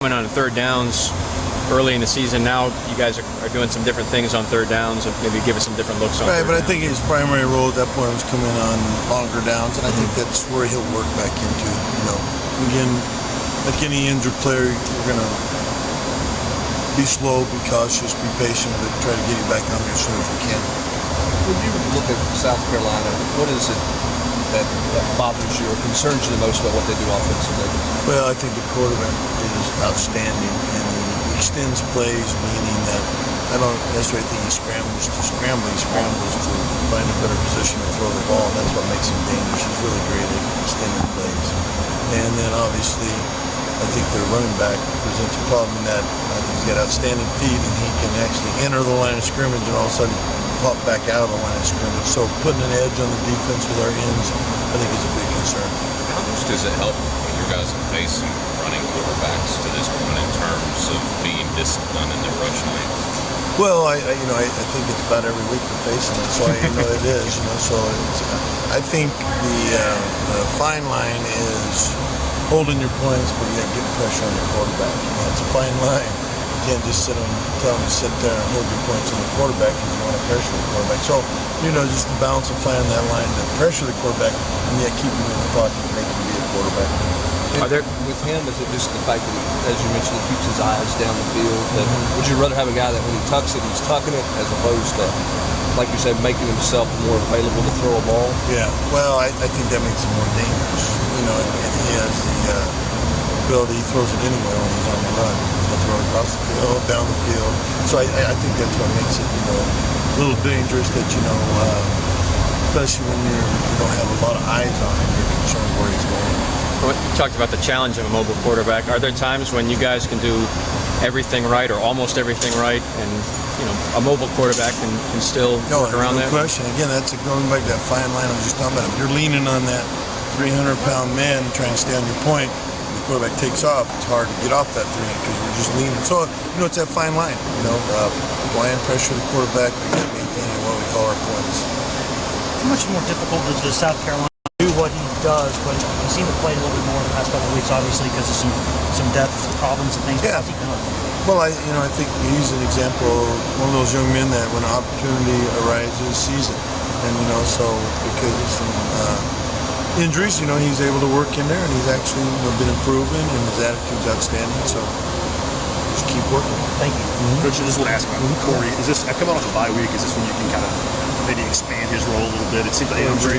Went on third downs early in the season. Now you guys are doing some different things on third downs and maybe give us some different looks on right, third but downs. I think his primary role at that point was coming on longer downs, and I think that's where he'll work back into. Again, like any injured player, you're going to be slow, be cautious, be patient, but try to get him back on there as soon as we can. When you look at South Carolina, what is it that bothers you or concerns you the most about what they do offensively? Well, I think the quarterback is outstanding, and he extends plays, meaning that I don't necessarily think he scrambles to scramble. He scrambles to find a better position to throw the ball. That's what makes him dangerous. He's really great at extending plays. And then obviously, I think their running back presents a problem in that I think he's got outstanding feet, and he can actually enter the line of scrimmage and all of a sudden pop back out of the line of scrimmage. So putting an edge on the defense with our ends, I think is a big concern. How much does it help when you guys are facing running quarterbacks to this point in terms of being disciplined in their rush lanes? Well, I think it's about every week we're facing it, so it is. So I think the fine line is holding your points, but yet getting pressure on your quarterback. It's a fine line. You can't just tell them to sit there and hold your points on the quarterback because you want to pressure the quarterback. So, just the balance of finding that line to pressure the quarterback and yet keep him in the pocket and make him be a quarterback. With him, is it just the fact that, as you mentioned, he keeps his eyes down the field? That would you rather have a guy that when he tucks it, he's tucking it, as opposed to, like you said, making himself more available to throw a ball? Yeah, well, I think that makes him more dangerous. And he has the ability, he throws it anywhere when he's on the run. He'll throw it across the field, down the field. So I think that's what makes it, a little dangerous that, especially when you don't have a lot of eyes on him, you're concerned where he's going. You talked about the challenge of a mobile quarterback. Are there times when you guys can do everything right or almost everything right, and a mobile quarterback can still work around that? No question. Again, that's going back to that fine line I was just talking about. If you're leaning on that 300-pound man trying to stay on your point, the quarterback takes off, it's hard to get off that 300 because you're just leaning. So, it's that fine line. Applying pressure to the quarterback, but yet maintaining what we call our points. How much more difficult does South Carolina do what he does, but he seemed to play a little bit more in the past couple of weeks, obviously, because of some depth problems and things. Yeah. How's he done? Well, I think he's an example of one of those young men that when opportunity arises, sees it. And, so because of some injuries, he's able to work in there, and he's actually been improving, and his attitude's outstanding. So just keep working. Thank you. Coach, I just want to ask about Corey. Is this coming off a bye week? Is this when you can kind of maybe expand his role a little bit? It seems like I'm sure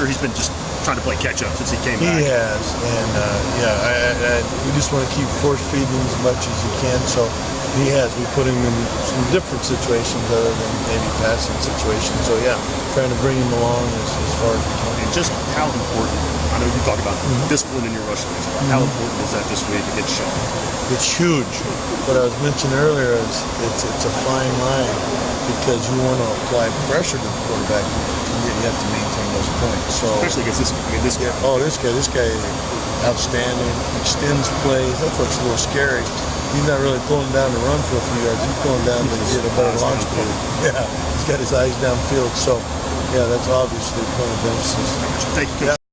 he's been just trying to play catch up since he came back. He has, and we just want to keep force feeding him as much as he can. So he has. We put him in some different situations other than maybe passing situations. So trying to bring him along as far as we can. And just how important? I know you talk about discipline in your rush lanes. How important is that this week against Sean? It's huge. What I was mentioning earlier is it's a fine line because you want to apply pressure to the quarterback. You have to maintain those points. So especially against this guy. Oh, this guy, outstanding. Extends plays. That's what's a little scary. He's not really pulling down to run for a few yards. He's pulling down to get a better launch field. Yeah, he's got his eyes downfield. So that's obviously a point of emphasis. Thank you.